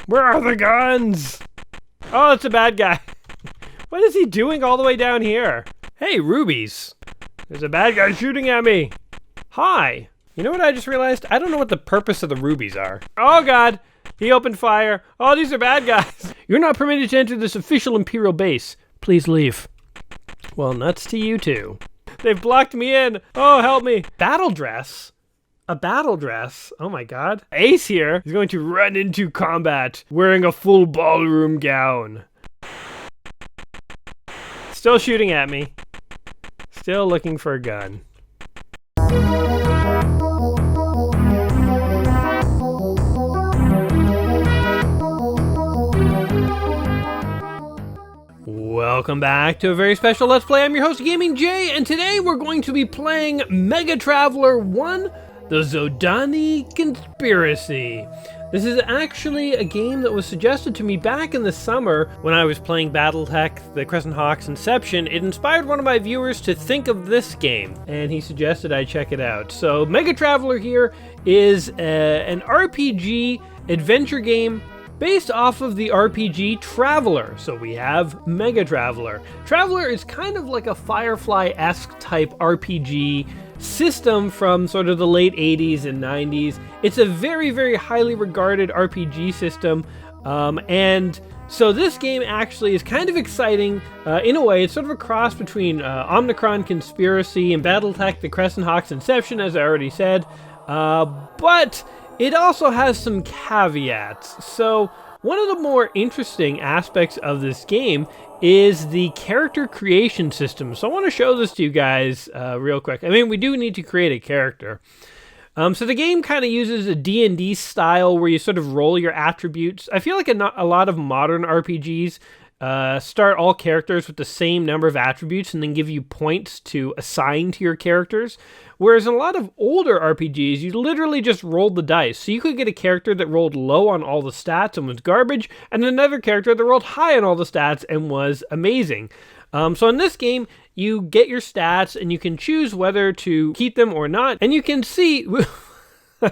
Where are the guns? Oh, it's a bad guy. What is he doing all the way down here? Hey, rubies. There's a bad guy shooting at me. Hi. You know what I just realized? I don't know what the purpose of the rubies are. Oh, God. He opened fire. Oh, these are bad guys. You're not permitted to enter this official Imperial base. Please leave. Well, nuts to you, too. They've blocked me in. Oh, help me. Battle dress? A battle dress? Oh, my God. Ace here is going to run into combat wearing a full ballroom gown. Still shooting at me. Still looking for a gun. Welcome back to a very special Let's Play. I'm your host, Gaming Jay, and today we're going to be playing MegaTraveller 1, the Zhodani Conspiracy. This is actually a game that was suggested to me back in the summer when I was playing BattleTech, the Crescent Hawk's Inception. It inspired one of my viewers to think of this game, and he suggested I check it out. So MegaTraveller here is an RPG adventure game based off of the RPG Traveller. So we have MegaTraveller. Traveller is kind of like a Firefly-esque type RPG system from sort of the late 80s and 90s. It's a very, very highly regarded RPG system, and so this game actually is kind of exciting in a way. It's sort of a cross between Omicron Conspiracy and BattleTech, the Crescent Hawk's Inception, as I already said, but it also has some caveats. So one of the more interesting aspects of this game is the character creation system. So I want to show this to you guys real quick. I mean, we do need to create a character. So the game kind of uses a D&D style where you sort of roll your attributes. I feel like a lot of modern RPGs start all characters with the same number of attributes and then give you points to assign to your characters. Whereas in a lot of older RPGs, you literally just rolled the dice. So you could get a character that rolled low on all the stats and was garbage, and another character that rolled high on all the stats and was amazing. So in this game, you get your stats and you can choose whether to keep them or not. And you can see...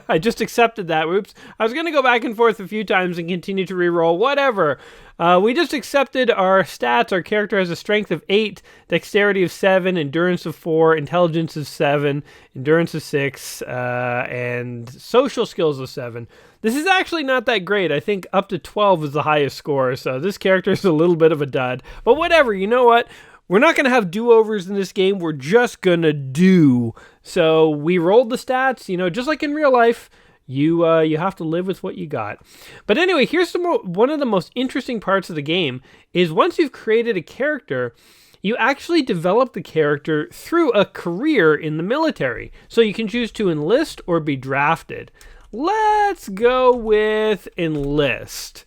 I just accepted that. Whoops. I was going to go back and forth a few times and continue to reroll. Whatever. We just accepted our stats. Our character has a strength of 8, dexterity of 7, endurance of 4, intelligence of 7, endurance of 6, and social skills of 7. This is actually not that great. I think up to 12 is the highest score, so this character is a little bit of a dud. But whatever, you know what? We're not going to have do-overs in this game. We're just going to do. So we rolled the stats, you know, just like in real life. You have to live with what you got. But anyway, here's one of the most interesting parts of the game is once you've created a character, you actually develop the character through a career in the military. So you can choose to enlist or be drafted. Let's go with enlist.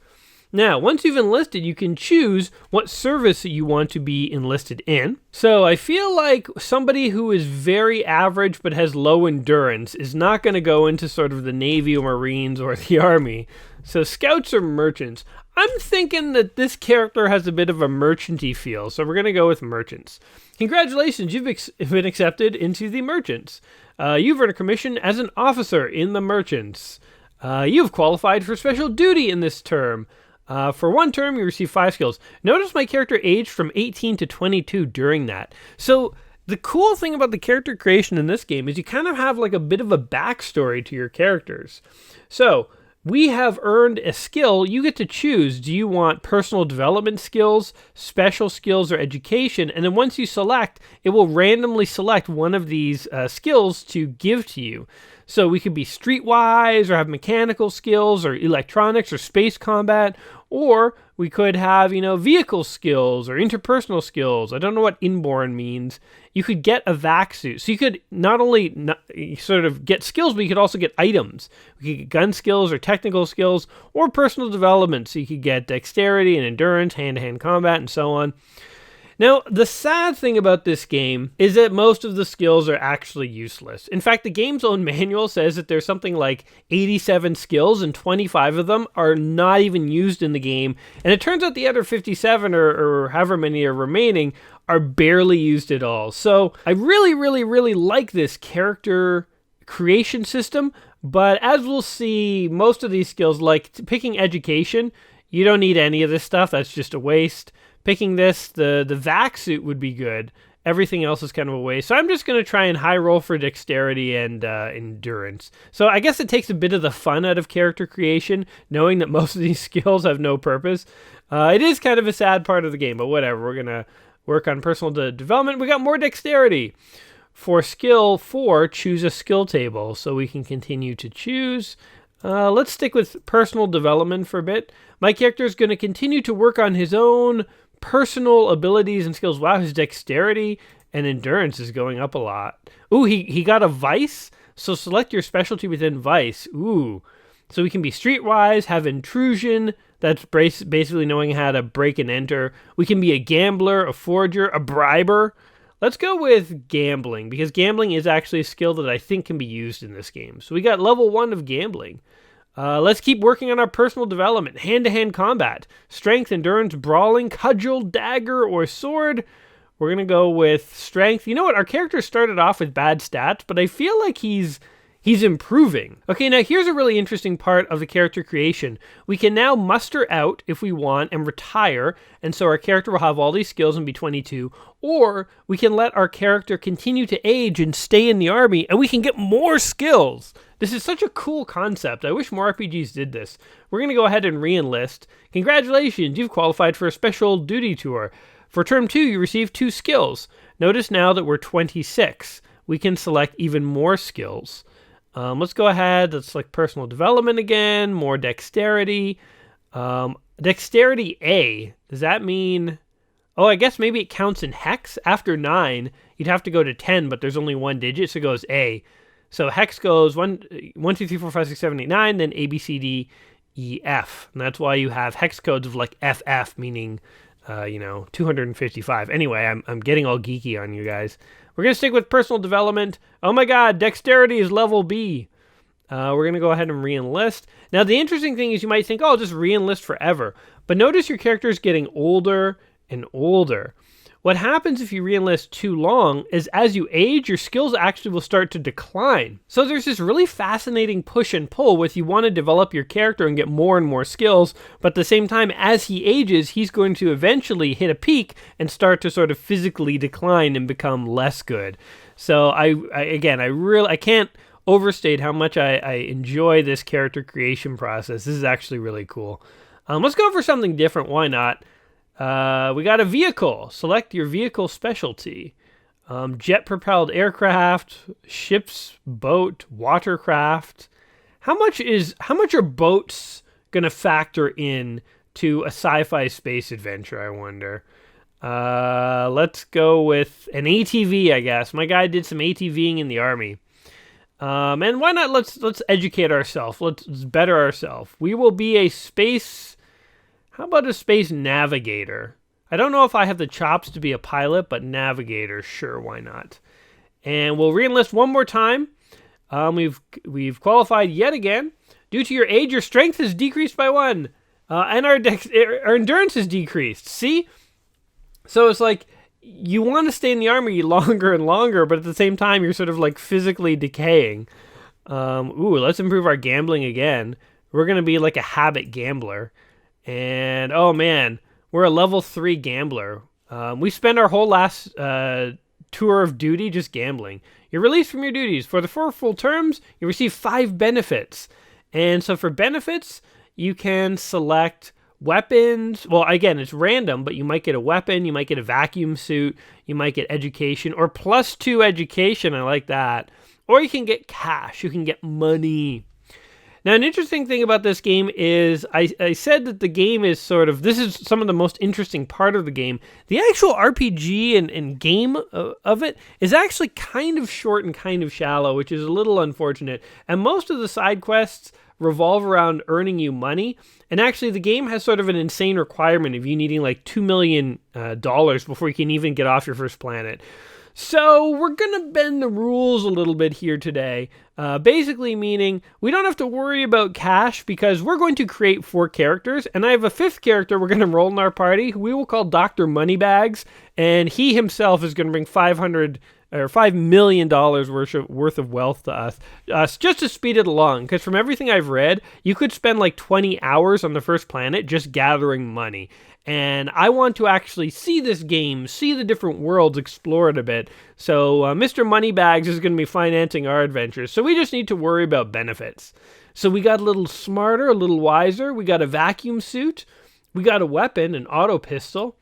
Now, once you've enlisted, you can choose what service you want to be enlisted in. So I feel like somebody who is very average but has low endurance is not going to go into sort of the Navy or Marines or the Army. So scouts or merchants. I'm thinking that this character has a bit of a merchanty feel, so we're going to go with merchants. Congratulations, you've been accepted into the merchants. You've earned a commission as an officer in the merchants. You've qualified for special duty in this term. For one term, you receive 5 skills. Notice my character aged from 18 to 22 during that. So the cool thing about the character creation in this game is you kind of have like a bit of a backstory to your characters. So we have earned a skill. You get to choose. Do you want personal development skills, special skills, or education? And then once you select, it will randomly select one of these skills to give to you. So we could be streetwise or have mechanical skills or electronics or space combat, or we could have, you know, vehicle skills or interpersonal skills. I don't know what inborn means. You could get a vac suit. So you could not only sort of get skills, but you could also get items. We could get gun skills or technical skills or personal development. So you could get dexterity and endurance, hand-to-hand combat, and so on. Now, the sad thing about this game is that most of the skills are actually useless. In fact, the game's own manual says that there's something like 87 skills and 25 of them are not even used in the game. And it turns out the other 57 or however many are remaining are barely used at all. So I really, really, really like this character creation system, But as we'll see, most of these skills, like picking education, you don't need any of this stuff. That's just a waste. Picking this, the vac suit would be good. Everything else is kind of a waste. So I'm just going to try and high roll for dexterity and endurance. So I guess it takes a bit of the fun out of character creation, knowing that most of these skills have no purpose. It is kind of a sad part of the game, but whatever. We're going to work on personal development. We got more dexterity. For skill 4, choose a skill table. So we can continue to choose. Let's stick with personal development for a bit. My character is going to continue to work on his own personal abilities and skills. Wow, his dexterity and endurance is going up a lot. Ooh, he got a vice. So select your specialty within vice. Ooh. So we can be streetwise, have intrusion. That's basically knowing how to break and enter. We can be a gambler, a forger, a briber. Let's go with gambling, because gambling is actually a skill that I think can be used in this game. So we got level 1 of gambling. Let's keep working on our personal development. Hand-to-hand combat. Strength, endurance, brawling, cudgel, dagger, or sword. We're going to go with strength. You know what? Our character started off with bad stats, but I feel like he's improving. Okay, now here's a really interesting part of the character creation. We can now muster out if we want and retire, and so our character will have all these skills and be 22, or we can let our character continue to age and stay in the army, and we can get more skills. This is such a cool concept. I wish more RPGs did this. We're going to go ahead and re-enlist. Congratulations, you've qualified for a special duty tour. For term 2, you receive 2 skills. Notice now that we're 26. We can select even more skills. Let's go ahead. Let's select personal development again. More dexterity. Dexterity A. Does that mean... Oh, I guess maybe it counts in hex. After 9, you'd have to go to 10, but there's only one digit, so it goes A. So hex goes 1, 2, 3, 4, 5, 6, 7, 8, 9, then A, B, C, D, E, F. And that's why you have hex codes of like FF, meaning, 255. Anyway, I'm getting all geeky on you guys. We're going to stick with personal development. Oh my god, dexterity is level B. We're going to go ahead and re-enlist. Now, the interesting thing is you might think, oh, I'll just re-enlist forever. But notice your character is getting older and older. What happens if you re-enlist too long is as you age, your skills actually will start to decline. So there's this really fascinating push and pull with you want to develop your character and get more and more skills, but at the same time, as he ages, he's going to eventually hit a peak and start to sort of physically decline and become less good. So I can't overstate how much I enjoy this character creation process. This is actually really cool. Let's go for something different. Why not? We got a vehicle. Select your vehicle specialty. Jet-propelled aircraft, ships, boat, watercraft. How much are boats gonna factor in to a sci-fi space adventure, I wonder? Let's go with an ATV, I guess. My guy did some ATVing in the army. And why not let's educate ourselves. Let's better ourselves. We will be a space... How about a space navigator? I don't know if I have the chops to be a pilot, but navigator, sure, why not? And we'll re-enlist one more time. We've qualified yet again. Due to your age, your strength has decreased by 1. And our endurance has decreased. See? So it's like, you want to stay in the army longer and longer, but at the same time, you're sort of like physically decaying. Let's improve our gambling again. We're going to be like a habit gambler. And, oh man, we're a level 3 gambler. We spend our whole last tour of duty just gambling. You're released from your duties. For the 4 full terms, you receive 5 benefits. And so for benefits, you can select weapons. Well, again, it's random, but you might get a weapon, you might get a vacuum suit, you might get education, or +2 education. I like that. Or you can get cash. You can get money. Now, an interesting thing about this game is I said that the game is this is some of the most interesting part of the game. The actual RPG and game of it is actually kind of short and kind of shallow, which is a little unfortunate. And most of the side quests revolve around earning you money. And actually, the game has sort of an insane requirement of you needing like $2 million before you can even get off your first planet. So we're going to bend the rules a little bit here today, basically meaning we don't have to worry about cash because we're going to create 4 characters, and I have a 5th character we're going to roll in our party who we will call Dr. Moneybags, and he himself is going to bring 500 or $5 million worth of wealth to us, just to speed it along. Because from everything I've read, you could spend like 20 hours on the first planet just gathering money. And I want to actually see this game, see the different worlds, explore it a bit. So Mr. Moneybags is going to be financing our adventures. So we just need to worry about benefits. So we got a little smarter, a little wiser. We got a vacuum suit. We got a weapon, an auto pistol.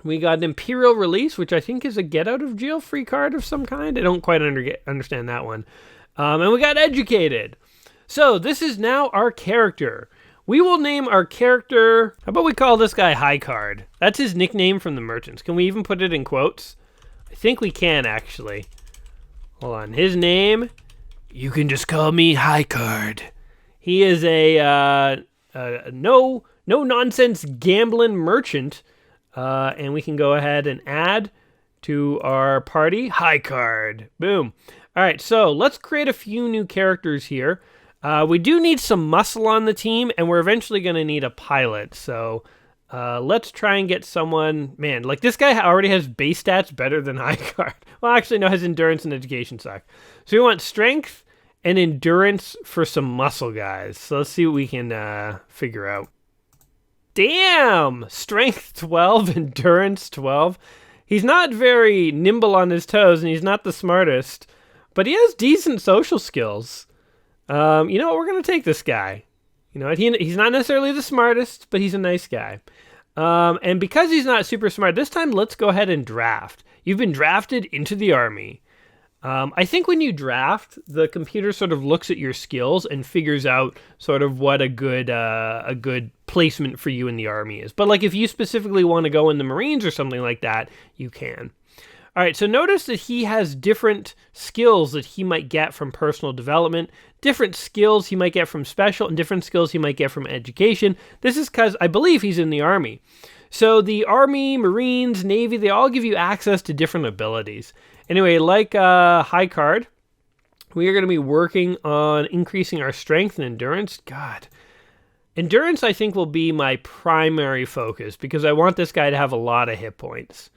We got an Imperial Release, which I think is a get-out-of-jail-free card of some kind. I don't quite understand that one. And we got Educated. So this is now our character. We will name our character... How about we call this guy High Card? That's his nickname from the merchants. Can we even put it in quotes? I think we can, actually. Hold on. His name... You can just call me High Card. He is a no-nonsense gambling merchant. And we can go ahead and add to our party High Card. Boom. All right, so let's create a few new characters here. We do need some muscle on the team, and we're eventually going to need a pilot. So let's try and get someone... Man, like this guy already has base stats better than High Card. Well, actually, no, his endurance and education suck. So we want strength and endurance for some muscle guys. So let's see what we can figure out. Damn! Strength 12, endurance 12. He's not very nimble on his toes, and he's not the smartest, but he has decent social skills. You know what? We're going to take this guy. You know what? He's not necessarily the smartest, but he's a nice guy. And because he's not super smart, this time let's go ahead and draft. You've been drafted into the army. I think when you draft, the computer sort of looks at your skills and figures out sort of what a good placement for you in the army is. But like if you specifically want to go in the Marines or something like that, you can. All right, so notice that he has different skills that he might get from personal development, different skills he might get from special, and different skills he might get from education. This is because I believe he's in the army. So the Army, Marines, Navy, they all give you access to different abilities. Anyway, like High Card, we are going to be working on increasing our strength and endurance. God. Endurance, I think, will be my primary focus because I want this guy to have a lot of hit points.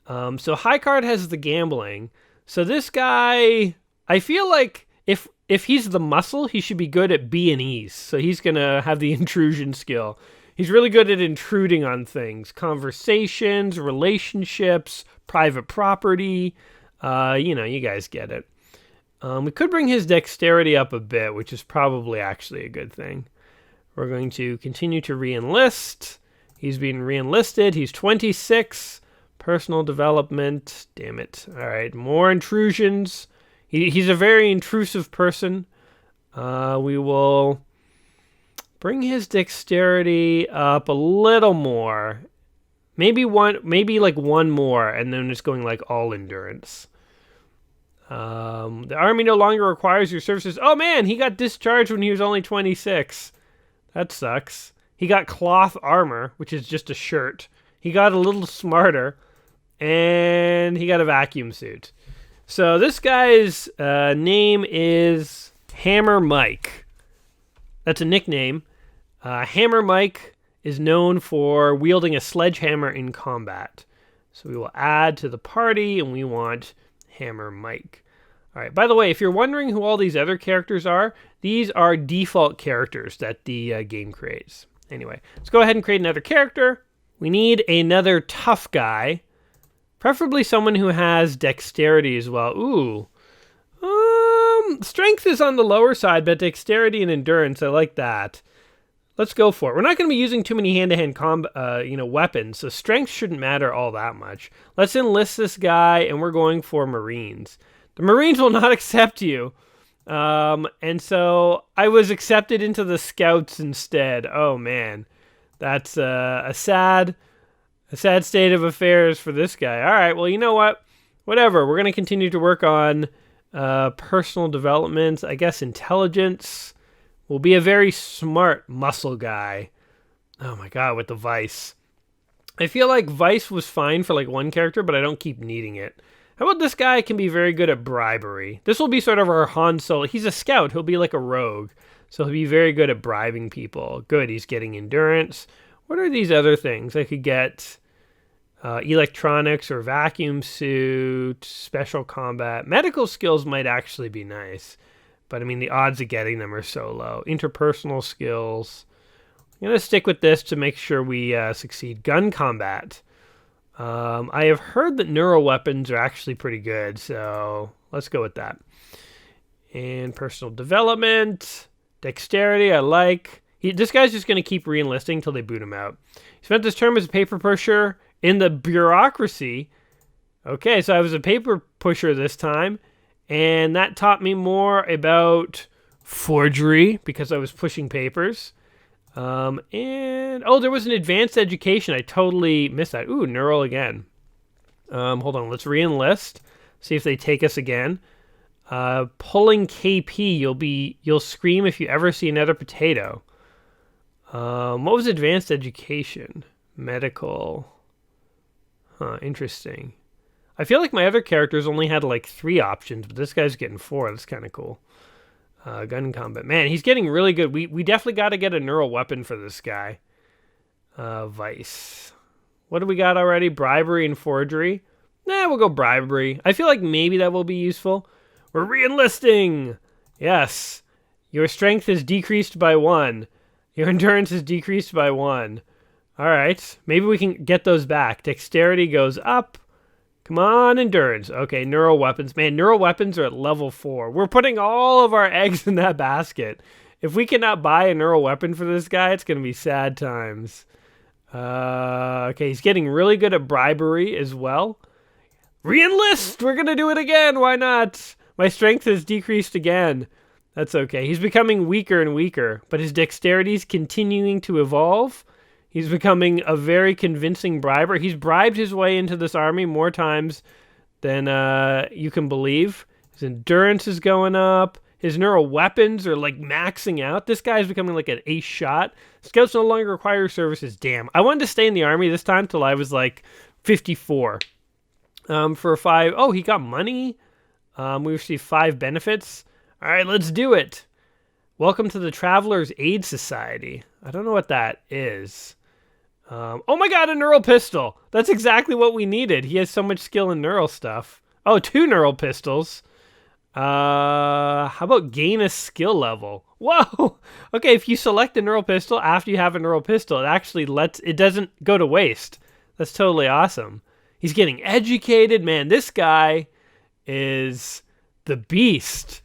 So High Card has the gambling. So this guy, I feel like if he's the muscle, he should be good at B and E's. So he's going to have the intrusion skill. He's really good at intruding on things. Conversations, relationships, private property. You guys get it. We could bring his dexterity up a bit, which is probably actually a good thing. We're going to continue to re-enlist. He's being re-enlisted. He's 26. Personal development. Damn it. All right, more intrusions. He's a very intrusive person. We will bring his dexterity up a little more. Maybe like one more, and then it's going like all endurance. The army no longer requires your services. Oh man, he got discharged when he was only 26. That sucks. He got cloth armor, which is just a shirt. He got a little smarter, and he got a vacuum suit. So this guy's name is Hammer Mike. That's a nickname. Hammer Mike is known for wielding a sledgehammer in combat. So we will add to the party, and we want Hammer Mike. All right, by the way, if you're wondering who all these other characters are, these are default characters that the game creates. Anyway, let's go ahead and create another character. We need another tough guy, preferably someone who has dexterity as well. Ooh. Strength is on the lower side, but dexterity and endurance, I like that. Let's go for it. We're not going to be using too many hand-to-hand weapons, so strength shouldn't matter all that much. Let's enlist this guy, and we're going for Marines. The Marines will not accept you. And so I was accepted into the Scouts instead. Oh, man. That's a sad state of affairs for this guy. All right, well, you know what? Whatever. We're going to continue to work on personal development. I guess intelligence. Will be a very smart muscle guy. Oh my god, with the Vice. I feel like Vice was fine for like one character, but I don't keep needing it. How about this guy can be very good at bribery? This will be sort of our Han Solo. He's a scout. He'll be like a rogue. So he'll be very good at bribing people. Good, he's getting endurance. What are these other things? I could get Electronics or vacuum suit, special combat. Medical skills might actually be nice, but I mean, the odds of getting them are so low. Interpersonal skills. I'm going to stick with this to make sure we succeed. Gun combat. I have heard that neural weapons are actually pretty good, so let's go with that. And personal development. Dexterity, I like. This guy's just going to keep re-enlisting until they boot him out. He spent his term as a paper pusher in the bureaucracy. Okay, so I was a paper pusher this time, and that taught me more about forgery because I was pushing papers. There was an advanced education. I totally missed that. Ooh, neural again. Hold on, let's re-enlist. See if they take us again. Pulling KP, you'll scream if you ever see another potato. What was advanced education? Medical. Huh, interesting. I feel like my other characters only had like 3 options, but this guy's getting 4. That's kind of cool. Gun combat. Man, he's getting really good. We definitely got to get a neural weapon for this guy. Vice. What do we got already? Bribery and forgery. Nah, we'll go bribery. I feel like maybe that will be useful. We're re-enlisting! Yes. Your strength is decreased by 1. Your endurance is decreased by 1. Alright. Maybe we can get those back. Dexterity goes up. Come on, endurance. Okay, neural weapons. Man, neural weapons are at level 4. We're putting all of our eggs in that basket. If we cannot buy a neural weapon for this guy, it's going to be sad times. Okay, he's getting really good at bribery as well. Re-enlist! We're going to do it again. Why not? My strength has decreased again. That's okay. He's becoming weaker and weaker, but his dexterity is continuing to evolve. He's becoming a very convincing briber. He's bribed his way into this army more times than you can believe. His endurance is going up. His neural weapons are like maxing out. This guy's becoming like an ace shot. Scouts no longer require services. Damn. I wanted to stay in the army this time till I was like 54. For 5. Oh, he got money. We received 5 benefits. All right, let's do it. Welcome to the Traveler's Aid Society. I don't know what that is. Oh my god, a neural pistol. That's exactly what we needed. He has so much skill in neural stuff. Oh, 2 neural pistols. How about gain a skill level? Whoa! Okay, if you select a neural pistol after you have a neural pistol, it doesn't go to waste. That's totally awesome. He's getting educated. Man, this guy is the beast.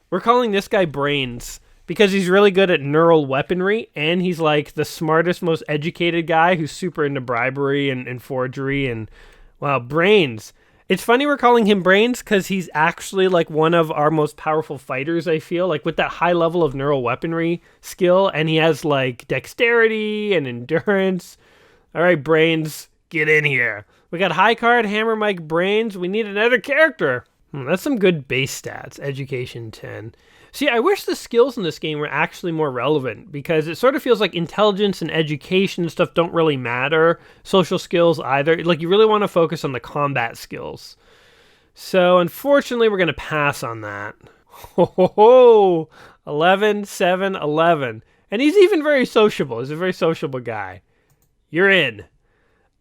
We're calling this guy Brains because he's really good at neural weaponry, and he's like the smartest, most educated guy who's super into bribery and forgery, and wow, Brains. It's funny we're calling him Brains because he's actually like one of our most powerful fighters, I feel, like with that high level of neural weaponry skill, and he has like dexterity and endurance. All right, Brains, get in here. We got high card, Hammer Mike, Brains. We need another character. That's some good base stats. Education 10. See, I wish the skills in this game were actually more relevant because it sort of feels like intelligence and education and stuff don't really matter. Social skills either. Like, you really want to focus on the combat skills. So, unfortunately, we're going to pass on that. Ho, ho, ho. 11, 7, 11. And he's even very sociable. He's a very sociable guy. You're in.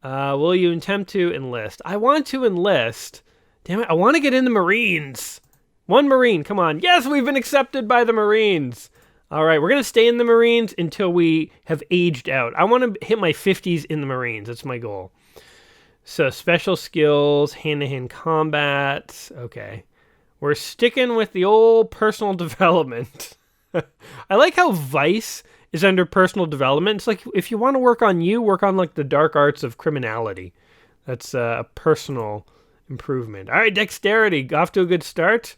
Will you attempt to enlist? I want to enlist. Damn it, I want to get in the Marines. 1 Marine, come on. Yes, we've been accepted by the Marines. All right, we're going to stay in the Marines until we have aged out. I want to hit my 50s in the Marines. That's my goal. So, special skills, hand-to-hand combat. Okay. We're sticking with the old personal development. I like how Vice is under personal development. It's like, if you want to work on like the dark arts of criminality. That's a personal improvement. All right, dexterity. Off to a good start.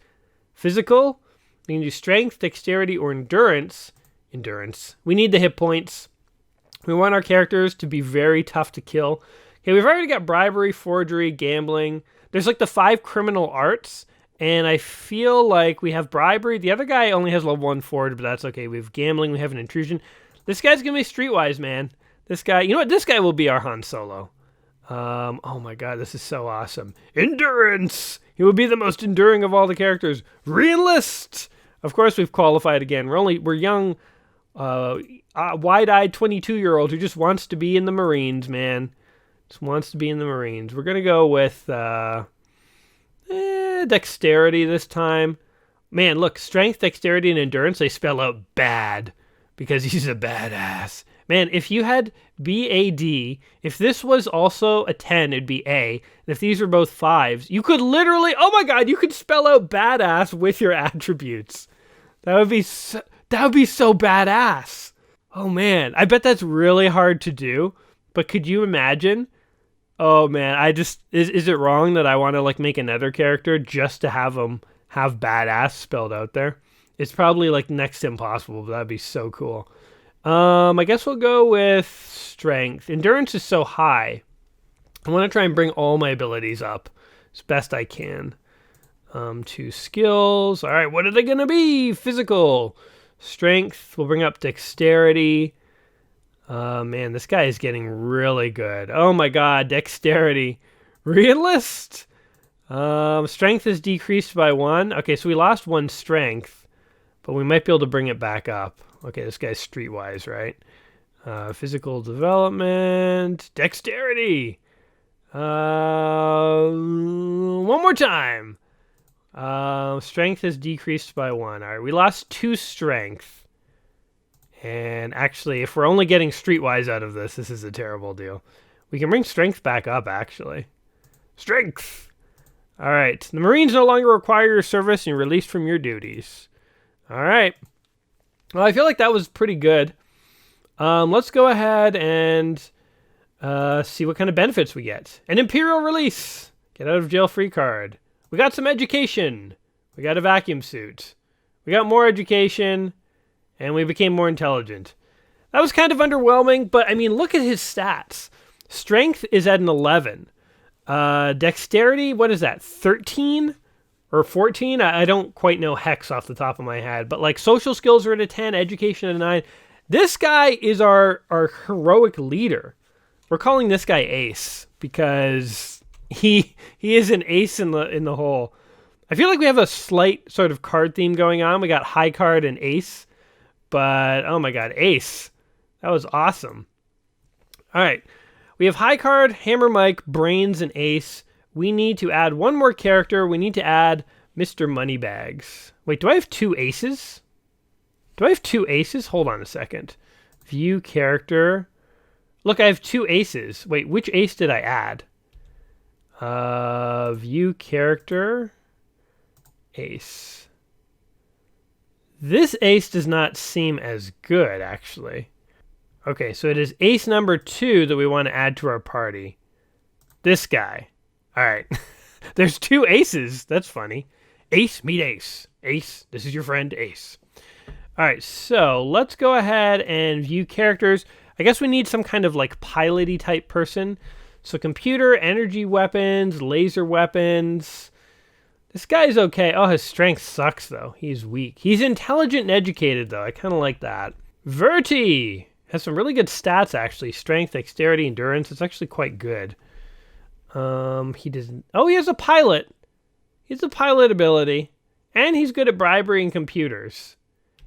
Physical. We can do strength, dexterity, or endurance. Endurance. We need the hit points. We want our characters to be very tough to kill. Okay, we've already got bribery, forgery, gambling. There's like the 5 criminal arts, and I feel like we have bribery. The other guy only has level 1 forge, but that's okay. We have gambling. We have an intrusion. This guy's going to be streetwise, man. This guy, you know what? This guy will be our Han Solo. Oh my god, this is so awesome. Endurance! He will be the most enduring of all the characters. Re-enlist! Of course we've qualified again. We're young, wide-eyed 22-year-old who just wants to be in the Marines, man. Just wants to be in the Marines. We're going to go with dexterity this time. Man, look, strength, dexterity, and endurance, they spell out bad because he's a badass. Man, if you had BAD, if this was also a 10, it'd be A. And if these were both 5s, you could literally, oh my god, you could spell out badass with your attributes. That would be so badass. Oh man, I bet that's really hard to do, but could you imagine? Oh man, is it wrong that I want to like make another character just to have them have badass spelled out there? It's probably like next to impossible, but that'd be so cool. I guess we'll go with strength. Endurance is so high. I want to try and bring all my abilities up as best I can. 2 skills. All right, what are they going to be? Physical. Strength. We'll bring up dexterity. Man, this guy is getting really good. Oh my god, dexterity. Realist? Strength is decreased by 1. Okay, so we lost 1 strength, but we might be able to bring it back up. Okay, this guy's streetwise, right? Physical development. Dexterity. One more time. Strength is decreased by 1. All right, we lost 2 strength. And actually, if we're only getting streetwise out of this, this is a terrible deal. We can bring strength back up, actually. Strength! All right. The Marines no longer require your service and you're released from your duties. All right. Well, I feel like that was pretty good. Let's go ahead and see what kind of benefits we get. An Imperial release. Get out of jail free card. We got some education. We got a vacuum suit. We got more education. And we became more intelligent. That was kind of underwhelming, but I mean, look at his stats. Strength is at an 11. Dexterity, what is that, 13 or 14? I don't quite know hex off the top of my head, but like social skills are at a 10, education at a 9. This guy is our heroic leader. We're calling this guy Ace because he is an ace in the hole. I feel like we have a slight sort of card theme going on. We got high card and ace. But, oh my god, Ace. That was awesome. All right. We have High Card, Hammer Mike, Brains, and Ace. We need to add one more character. We need to add Mr. Moneybags. Wait, do I have 2 aces? Do I have 2 aces? Hold on a second. View character. Look, I have 2 aces. Wait, which ace did I add? View character. Ace. This ace does not seem as good, actually. Okay, so it is ace number 2 that we want to add to our party. This guy. All right. There's 2 aces. That's funny. Ace, meet Ace. Ace, this is your friend Ace. All right, so let's go ahead and view characters. I guess we need some kind of like pilot-y type person. So computer, energy weapons, laser weapons. This guy's okay. Oh, his strength sucks, though. He's weak. He's intelligent and educated, though. I kind of like that. Verti has some really good stats, actually. Strength, dexterity, endurance. It's actually quite good. He doesn't... Oh, he has a pilot. He has a pilot ability. And he's good at bribery and computers.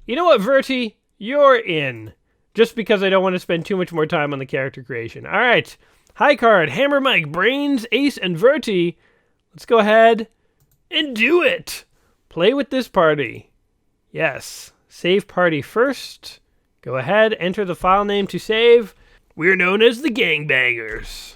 You know what, Verti? You're in. Just because I don't want to spend too much more time on the character creation. All right. High card, Hammer Mike, Brains, Ace, and Verti. Let's go ahead and do it. Play with this party. Yes. Save party first. Go ahead, enter the file name to save. We're known as the Gangbangers.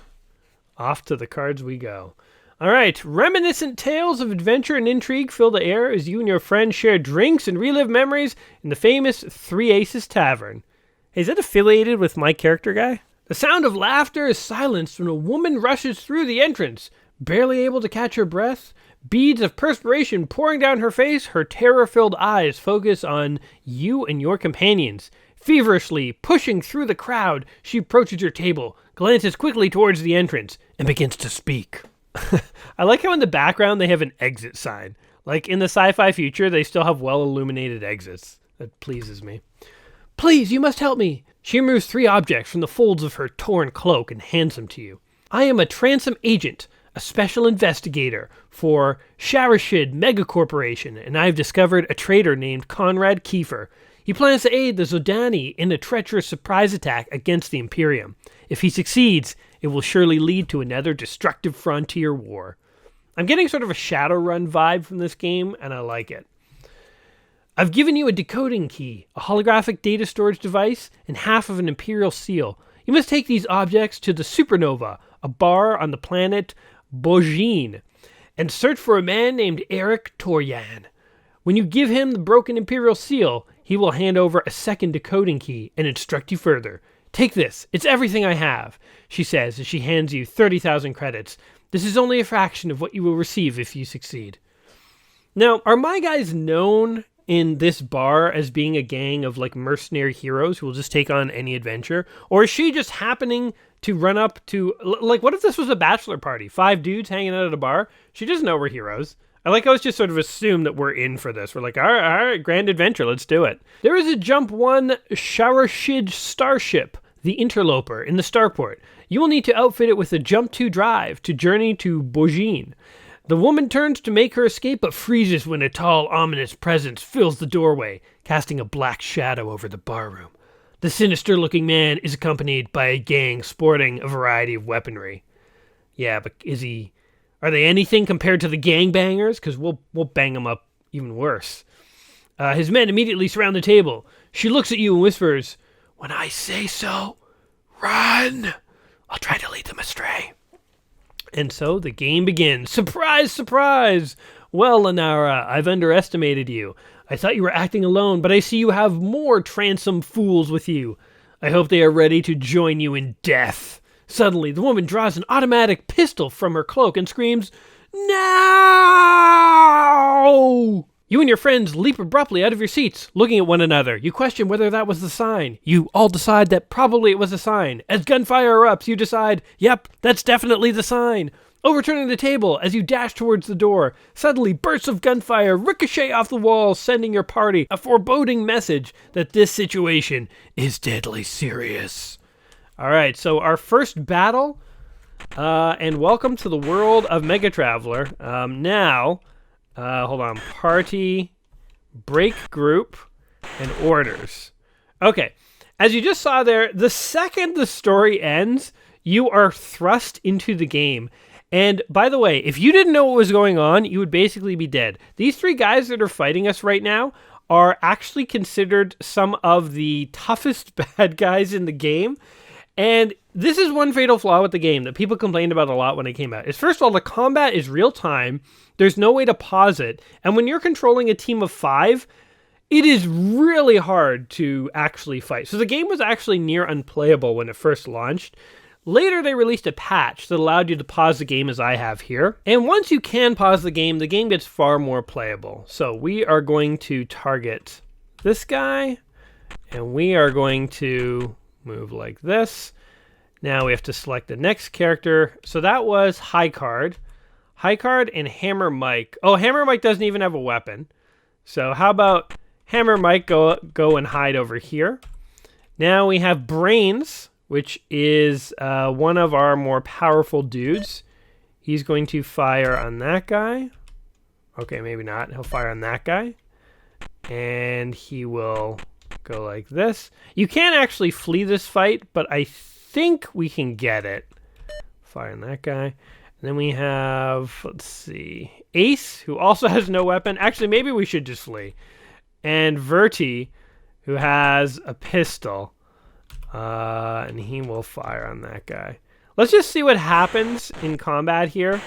Off to the cards we go. All right. Reminiscent tales of adventure and intrigue fill the air as you and your friends share drinks and relive memories in the famous Three Aces Tavern. Hey, is that affiliated with my character guy? The sound of laughter is silenced when a woman rushes through the entrance. Barely able to catch her breath, beads of perspiration pouring down her face, her terror-filled eyes focus on you and your companions. Feverishly pushing through the crowd, she approaches your table, glances quickly towards the entrance, and begins to speak. I like how in the background they have an exit sign. Like in the sci-fi future, they still have well-illuminated exits. That pleases me. Please, you must help me. She removes 3 objects from the folds of her torn cloak and hands them to you. I am a transom agent, a special investigator for Sharashid Mega Corporation, and I've discovered a traitor named Conrad Kiefer. He plans to aid the Zhodani in a treacherous surprise attack against the Imperium. If he succeeds, it will surely lead to another destructive frontier war. I'm getting sort of a Shadowrun vibe from this game, and I like it. I've given you a decoding key, a holographic data storage device, and half of an Imperial seal. You must take these objects to the Supernova, a bar on the planet Bojin, and search for a man named Eric Toryan. When you give him the broken Imperial seal, he will hand over a second decoding key and instruct you further. Take this, it's everything I have, she says as she hands you 30,000 credits. This is only a fraction of what you will receive if you succeed. Now, are my guys known in this bar as being a gang of like mercenary heroes who will just take on any adventure? Or is she just happening to run up to, like, what if this was a bachelor party? 5 dudes hanging out at a bar? She doesn't know we're heroes. I like how it's just sort of assumed that we're in for this. We're like, all right, grand adventure, let's do it. There is a Jump 1 Sharashid starship, the Interloper, in the starport. You will need to outfit it with a Jump 2 drive to journey to Bojin. The woman turns to make her escape, but freezes when a tall, ominous presence fills the doorway, casting a black shadow over the barroom. The sinister-looking man is accompanied by a gang sporting a variety of weaponry. Yeah, but are they anything compared to the gangbangers? Because we'll bang them up even worse. His men immediately surround the table. She looks at you and whispers, "When I say so, run! I'll try to lead them astray." And so the game begins. Surprise, surprise! Well, Lenara, I've underestimated you. I thought you were acting alone, but I see you have more transom fools with you. I hope they are ready to join you in death. Suddenly, the woman draws an automatic pistol from her cloak and screams, "No!" You and your friends leap abruptly out of your seats, looking at one another. You question whether that was the sign. You all decide that probably it was a sign. As gunfire erupts, you decide, yep, that's definitely the sign. Overturning the table as you dash towards the door. Suddenly, bursts of gunfire ricochet off the walls, sending your party a foreboding message that this situation is deadly serious. All right, so our first battle, and welcome to the world of MegaTraveller. Hold on. Party, break group, and orders. Okay. As you just saw there, the second the story ends, you are thrust into the game. And by the way, if you didn't know what was going on, you would basically be dead. These 3 guys that are fighting us right now are actually considered some of the toughest bad guys in the game. And this is one fatal flaw with the game that people complained about a lot when it came out. Is first of all, the combat is real time. There's no way to pause it. And when you're controlling a team of 5, it is really hard to actually fight. So the game was actually near unplayable when it first launched. Later, they released a patch that allowed you to pause the game as I have here. And once you can pause the game gets far more playable. So we are going to target this guy, and we are going to move like this. Now we have to select the next character. So that was High Card and Hammer Mike. Oh, Hammer Mike doesn't even have a weapon. So how about Hammer Mike go and hide over here. Now we have Brains, which is one of our more powerful dudes. He's going to fire on that guy. Okay, maybe not. He'll fire on that guy. And he will go like this. You can't actually flee this fight, but I think we can get it. Fire on that guy. And then we have, let's see, Ace, who also has no weapon. Actually, maybe we should just flee. And Verti, who has a pistol. And he will fire on that guy. Let's just see what happens in combat here.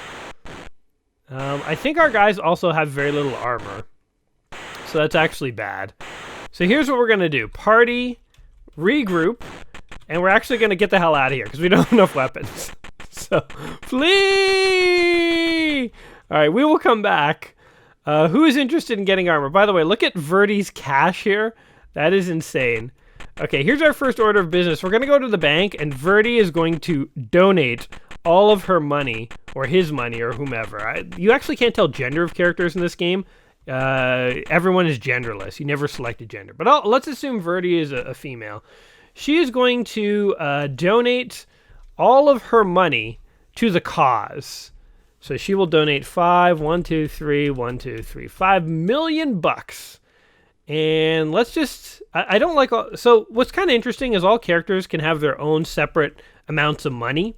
I think our guys also have very little armor. So that's actually bad. So here's what we're going to do. Party, regroup, and we're actually going to get the hell out of here because we don't have enough weapons. So, flee! All right, we will come back. Who is interested in getting armor? By the way, look at Verti's cash here. That is insane. Okay, here's our first order of business. We're going to go to the bank, and Verti is going to donate all of her money, or his money, or whomever. You actually can't tell gender of characters in this game. Everyone is genderless. You never select a gender. But let's assume Verti is a female. She is going to donate all of her money to the cause. So she will donate 5 million bucks. And let's just, I don't like, so what's kind of interesting is all characters can have their own separate amounts of money.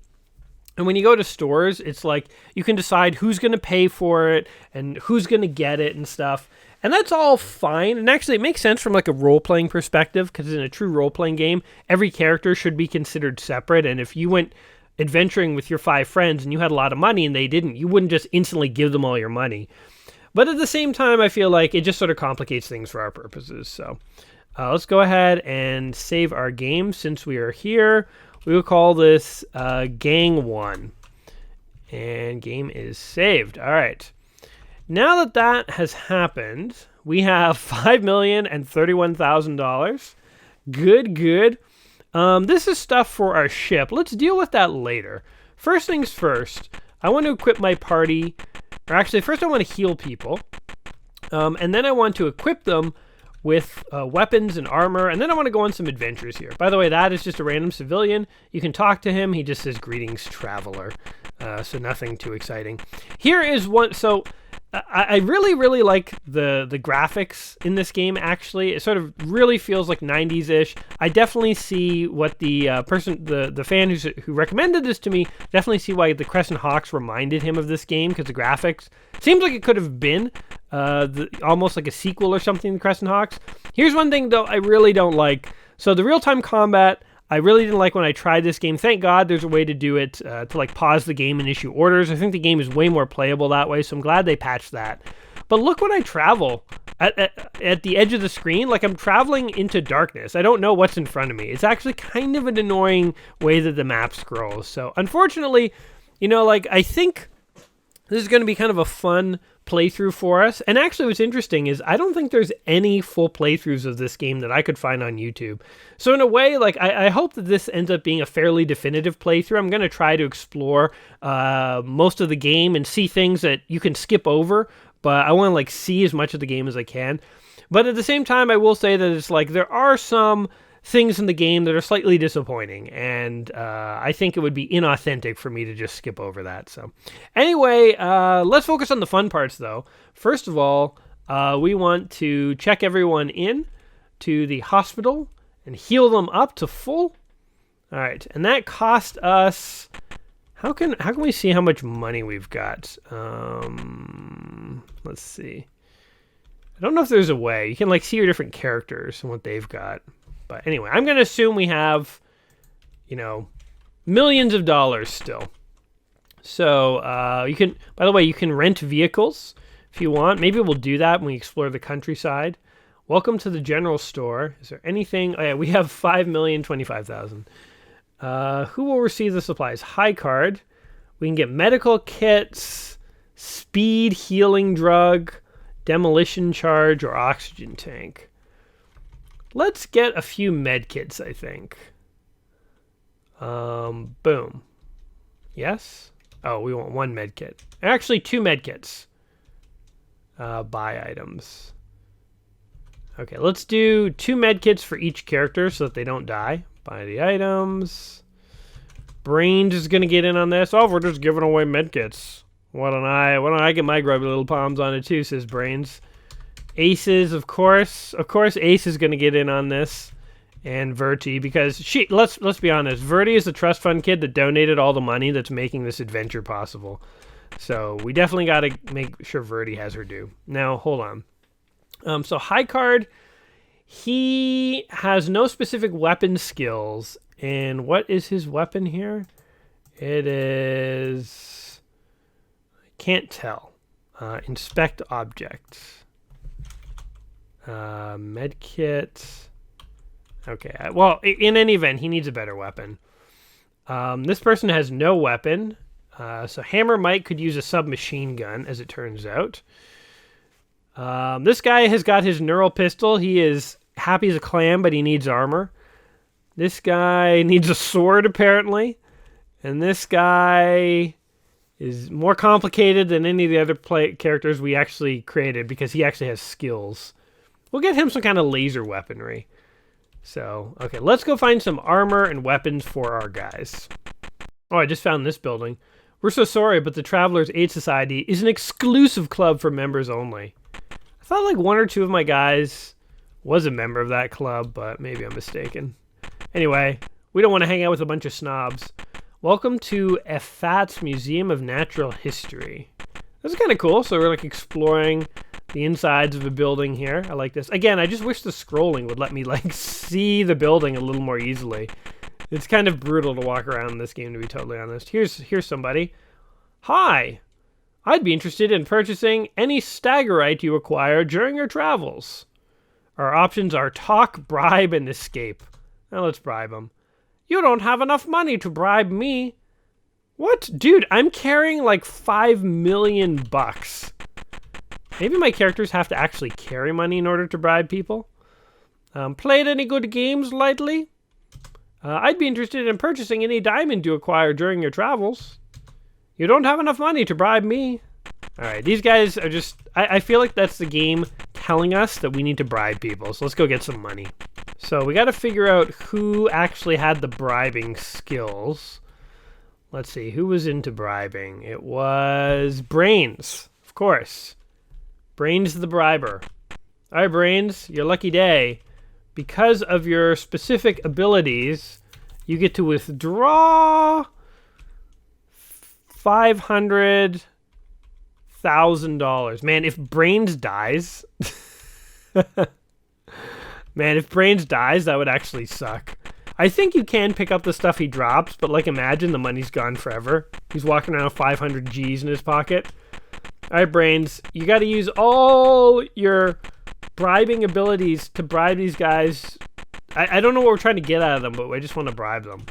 And when you go to stores, it's like you can decide who's going to pay for it and who's going to get it and stuff. And that's all fine. And actually, it makes sense from like a role-playing perspective, because in a true role-playing game, every character should be considered separate. And if you went adventuring with your 5 friends and you had a lot of money and they didn't, you wouldn't just instantly give them all your money. But at the same time, I feel like it just sort of complicates things for our purposes. So let's go ahead and save our game since we are here. We will call this Gang 1. And game is saved. All right. Now that that has happened, we have $5,031,000. Good, good. This is stuff for our ship. Let's deal with that later. First things first, I want to equip my party. Or actually, first I want to heal people. And then I want to equip them with weapons and armor, and then I want to go on some adventures here. By the way, that is just a random civilian. You can talk to him. He just says, "Greetings, traveler." So nothing too exciting. Here is one. So I really, really like the graphics in this game, actually. It sort of really feels like 90s-ish. I definitely see what the the fan who recommended this to me, definitely see why the Crescent Hawks reminded him of this game, because the graphics seems like it could have been almost like a sequel or something to Crescent Hawks. Here's one thing, though, I really don't like. So the real-time combat, I really didn't like when I tried this game. Thank God there's a way to do it, to like pause the game and issue orders. I think the game is way more playable that way, so I'm glad they patched that. But look when I travel at the edge of the screen, like I'm traveling into darkness. I don't know what's in front of me. It's actually kind of an annoying way that the map scrolls. So unfortunately, you know, like I think this is going to be kind of a fun playthrough for us. And actually what's interesting is I don't think there's any full playthroughs of this game that I could find on YouTube. So in a way, like I hope that this ends up being a fairly definitive playthrough. I'm going to try to explore most of the game and see things that you can skip over, but I want to like see as much of the game as I can. But at the same time, I will say that it's like there are some things in the game that are slightly disappointing, and I think it would be inauthentic for me to just skip over that. So anyway, let's focus on the fun parts, though. First of all, we want to check everyone in to the hospital and heal them up to full. All right, and that cost us... How can we see how much money we've got? Let's see. I don't know if there's a way. You can like see your different characters and what they've got. But anyway, I'm going to assume we have, you know, millions of dollars still. So you can, by the way, you can rent vehicles if you want. Maybe we'll do that when we explore the countryside. Welcome to the general store. Is there anything? Oh yeah, we have 5,025,000. Who will receive the supplies? High card. We can get medical kits, speed healing drug, demolition charge, or oxygen tank. Let's get a few med kits, I think. Boom. Yes? Oh, we want one med kit. Actually, 2 med kits. Buy items. Okay, let's do 2 med kits for each character so that they don't die. Buy the items. Brains is gonna get in on this. Oh, we're just giving away med kits. Why don't I get my grubby little palms on it too, says Brains. Aces, of course. Of course, Ace is going to get in on this. And Verti, because let's be honest, Verti is the trust fund kid that donated all the money that's making this adventure possible. So we definitely got to make sure Verti has her due. Now, hold on. So High Card, he has no specific weapon skills. And what is his weapon here? It is... I can't tell. Inspect objects. Medkit. Okay, well, in any event, he needs a better weapon. This person has no weapon. So Hammer Mike could use a submachine gun, as it turns out. This guy has got his neural pistol. He is happy as a clam, but he needs armor. This guy needs a sword, apparently. And this guy is more complicated than any of the other characters we actually created, because he actually has skills. We'll get him some kind of laser weaponry. So, okay, let's go find some armor and weapons for our guys. Oh, I just found this building. We're so sorry, but the Travelers Aid Society is an exclusive club for members only. I thought like 1 or 2 of my guys Was a member of that club, but maybe I'm mistaken. Anyway, we don't want to hang out with a bunch of snobs. Welcome to Efat's Museum of Natural History. This is kind of cool. So we're like exploring the insides of a building here. I like this. Again, I just wish the scrolling would let me like see the building a little more easily. It's kind of brutal to walk around in this game, to be totally honest. Here's somebody. Hi, I'd be interested in purchasing any staggerite you acquire during your travels. Our options are talk, bribe, and escape. Now let's bribe them. You don't have enough money to bribe me. What? Dude, I'm carrying like 5 million bucks. Maybe my characters have to actually carry money in order to bribe people. Played any good games lately? I'd be interested in purchasing any diamond you acquire during your travels. You don't have enough money to bribe me. Alright, these guys are just... I feel like that's the game telling us that we need to bribe people. So let's go get some money. So we got to figure out who actually had the bribing skills. Let's see, who was into bribing? It was Brains, of course. Brains the briber. Alright, Brains, your lucky day. Because of your specific abilities, you get to withdraw $500,000. Man, if Brains dies... Man, if Brains dies, that would actually suck. I think you can pick up the stuff he drops, but like imagine the money's gone forever. He's walking around with 500 G's in his pocket. Alright, Brains, you gotta use all your bribing abilities to bribe these guys. I don't know what we're trying to get out of them, but I just want to bribe them.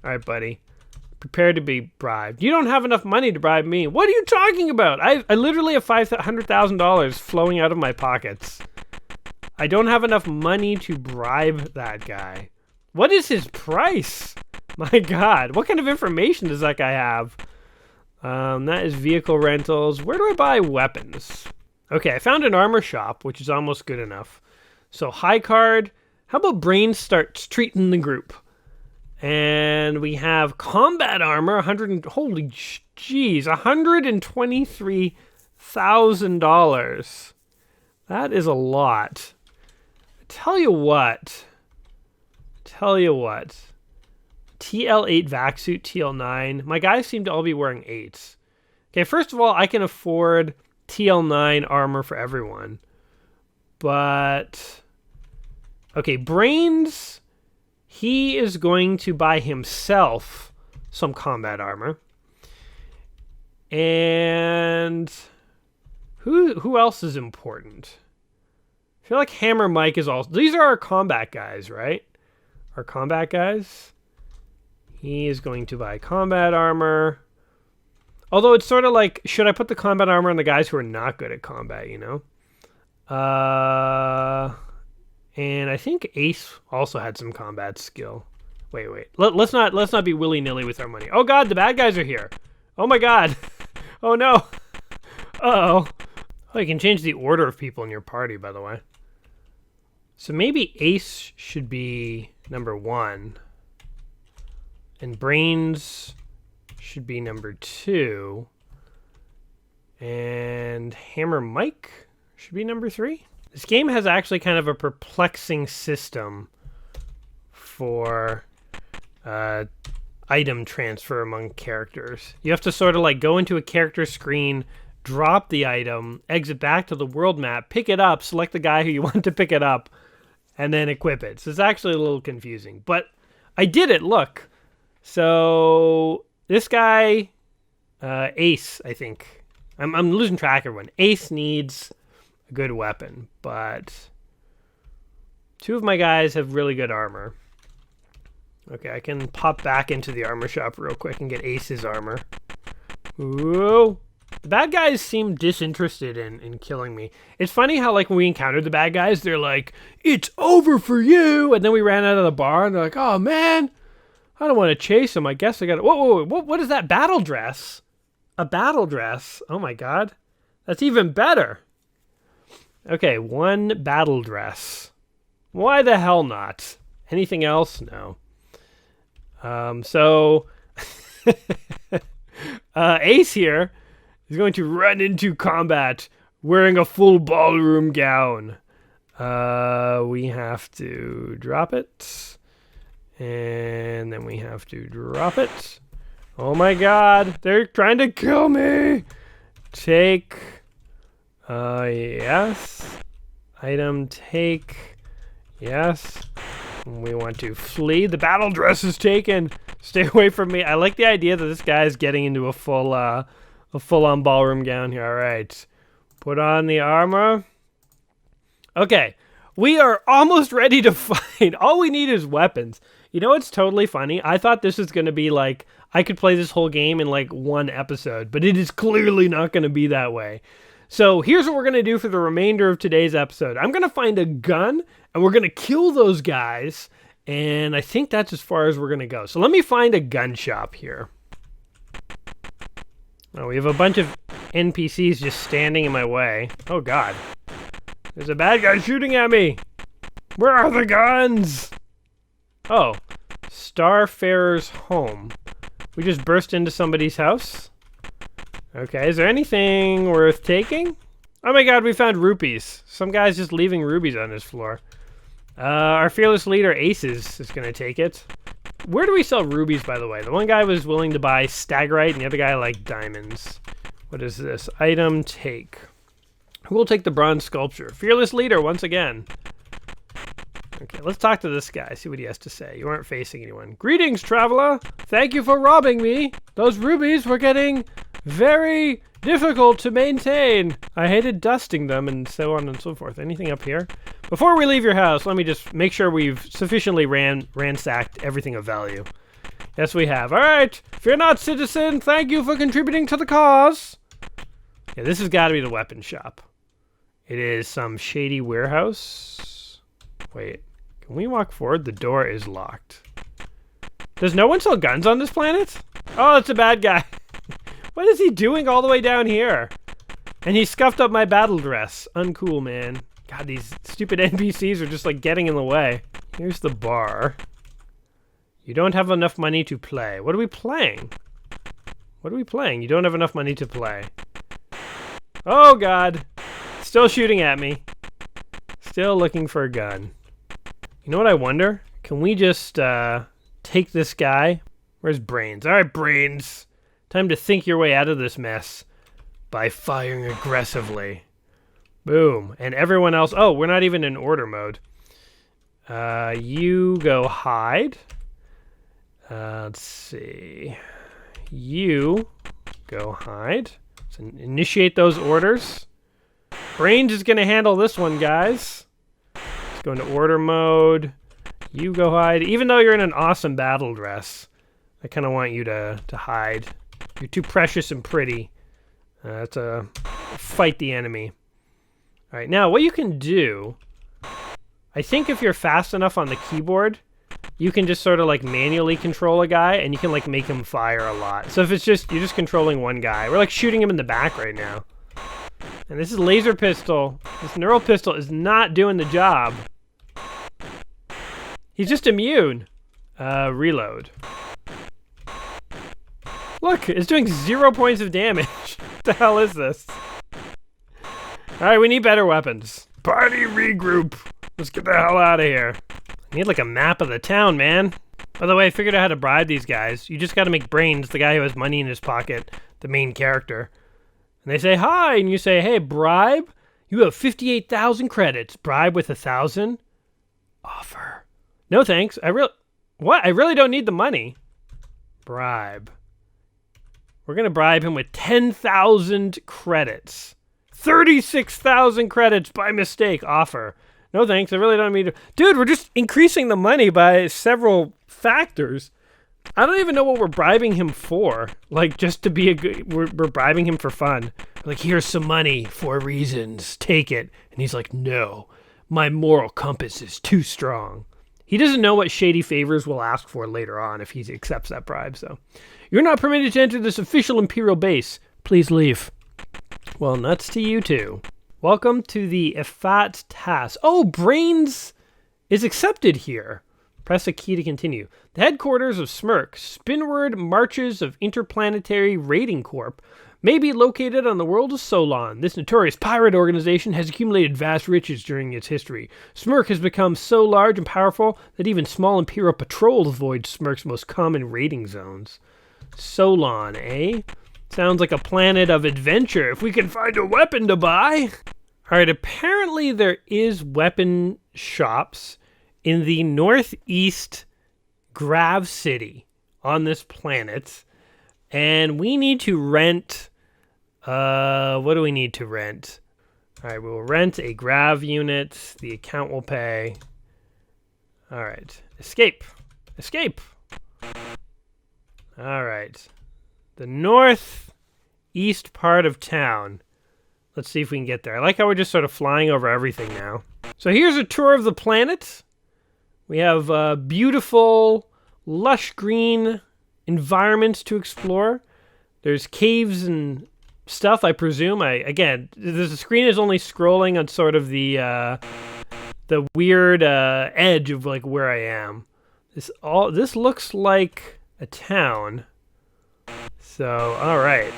Alright, buddy. Prepare to be bribed. You don't have enough money to bribe me. What are you talking about? I literally have $500,000 flowing out of my pockets. I don't have enough money to bribe that guy. What is his price? My God, what kind of information does that guy have? That is vehicle rentals. Where do I buy weapons? Okay, I found an armor shop, which is almost good enough. So high card. How about Brains starts treating the group? And we have combat armor, holy jeez, $123,000. That is a lot. Tell you what. TL8 vac suit, TL9. My guys seem to all be wearing 8s. Okay, first of all, I can afford TL9 armor for everyone. But... okay, Brains... he is going to buy himself some combat armor. And... who else is important? I feel like Hammer Mike is also... these are our combat guys, right? Our combat guys. He is going to buy combat armor. Although it's sort of like, should I put the combat armor on the guys who are not good at combat, you know? And I think Ace also had some combat skill. Wait. Let's not be willy-nilly with our money. Oh God, the bad guys are here. Oh my God. Oh no. Uh-oh. Oh, you can change the order of people in your party, by the way. So maybe Ace should be number 1. And Brains should be number 2. And Hammer Mike should be number 3. This game has actually kind of a perplexing system for item transfer among characters. You have to sort of like go into a character screen, drop the item, exit back to the world map, pick it up, select the guy who you want to pick it up, and then equip it. So it's actually a little confusing. But I did it, look. So this guy, Ace, I think. I'm losing track of one. Ace needs a good weapon, but 2 of my guys have really good armor. Okay, I can pop back into the armor shop real quick and get Ace's armor. Whoa. The bad guys seem disinterested in killing me. It's funny how, like, when we encountered the bad guys, they're like, it's over for you! And then we ran out of the bar, and they're like, oh, man, I don't want to chase him. I guess I got to... Whoa, what is that? Battle dress? A battle dress? Oh, my God. That's even better. Okay, 1 battle dress. Why the hell not? Anything else? No. So... Ace here is going to run into combat wearing a full ballroom gown. We have to drop it. And then we have to drop it. Oh my god, they're trying to kill me! Take, yes. Item take, yes. We want to flee. The battle dress is taken. Stay away from me. I like the idea that this guy is getting into a full-on ballroom gown here. All right, put on the armor. Okay, we are almost ready to fight. All we need is weapons. You know what's totally funny? I thought this was going to be like, I could play this whole game in like one episode, but it is clearly not going to be that way. So here's what we're going to do for the remainder of today's episode. I'm going to find a gun, and we're going to kill those guys, and I think that's as far as we're going to go. So let me find a gun shop here. Oh, we have a bunch of NPCs just standing in my way. Oh, God. There's a bad guy shooting at me. Where are the guns? Oh, Starfarer's home. We just burst into somebody's house. Okay, is there anything worth taking? Oh my god, we found rupees. Some guy's just leaving rubies on his floor. Our fearless leader, Aces, is going to take it. Where do we sell rubies, by the way? The one guy was willing to buy staggerite, and the other guy liked diamonds. What is this? Item take. Who will take the bronze sculpture? Fearless leader, once again. Okay, let's talk to this guy, see what he has to say. You aren't facing anyone. Greetings, traveler. Thank you for robbing me. Those rubies were getting very difficult to maintain. I hated dusting them and so on and so forth. Anything up here? Before we leave your house, let me just make sure we've sufficiently ransacked everything of value. Yes, we have. All right. Fear not, citizen. Thank you for contributing to the cause. Yeah, this has got to be the weapon shop. It is some shady warehouse. Wait. Can we walk forward? The door is locked. Does no one sell guns on this planet? Oh, it's a bad guy. What is he doing all the way down here? And he scuffed up my battle dress. Uncool, man. God, these stupid NPCs are just like getting in the way. Here's the bar. You don't have enough money to play. What are we playing? What are we playing? You don't have enough money to play. Oh, God. Still shooting at me. Still looking for a gun. You know what I wonder? Can we just take this guy? Where's Brains? All right, Brains. Time to think your way out of this mess by firing aggressively. Boom. And everyone else... Oh, we're not even in order mode. You go hide. Let's see. You go hide. So initiate those orders. Brains is going to handle this one, guys. Let's go into order mode. You go hide. Even though you're in an awesome battle dress, I kind of want you to hide. You're too precious and pretty. To fight the enemy. All right, now what you can do, I think if you're fast enough on the keyboard, you can just sort of like manually control a guy, and you can like make him fire a lot. So if it's just, you're just controlling one guy. We're like shooting him in the back right now. And this is laser pistol. This neural pistol is not doing the job. He's just immune. Reload. Look, it's doing 0 points of damage. What the hell is this? Alright, we need better weapons. Party regroup. Let's get the hell out of here. I need like a map of the town, man. By the way, I figured out how to bribe these guys. You just gotta make Brains, the guy who has money in his pocket, the main character. And they say, hi, and you say, hey, bribe? You have 58,000 credits. Bribe with 1,000? Offer. No thanks. What? I really don't need the money. Bribe. We're gonna bribe him with 10,000 credits. 36,000 credits by mistake. Offer. No thanks, I really don't need to. Dude, we're just increasing the money by several factors. I don't even know what we're bribing him for. Like, just to be a good... We're bribing him for fun. Like, here's some money, 4 reasons. Take it. And he's like, no. My moral compass is too strong. He doesn't know what shady favors we'll ask for later on if he accepts that bribe, so... You're not permitted to enter this official Imperial base. Please leave. Well, nuts to you too. Welcome to the Ifat task. Oh, Brains is accepted here. Press a key to continue. The headquarters of Smirk, Spinward Marches of Interplanetary Raiding Corp, may be located on the world of Solon. This notorious pirate organization has accumulated vast riches during its history. Smirk has become so large and powerful that even small Imperial patrols avoid Smirk's most common raiding zones. Solon, eh? Sounds like a planet of adventure if we can find a weapon to buy. Alright, apparently there is weapon shops in the northeast Grav City on this planet. And we need to rent, what do we need to rent? Alright, we'll rent a Grav unit. The account will pay. Alright, escape. Escape. Alright. The northeast part of town. Let's see if we can get there. I like how we're just sort of flying over everything now. So here's a tour of the planet. We have beautiful, lush green environments to explore. There's caves and stuff, I presume. Again, the screen is only scrolling on sort of the weird edge of like where I am. This looks like a town. So, all right,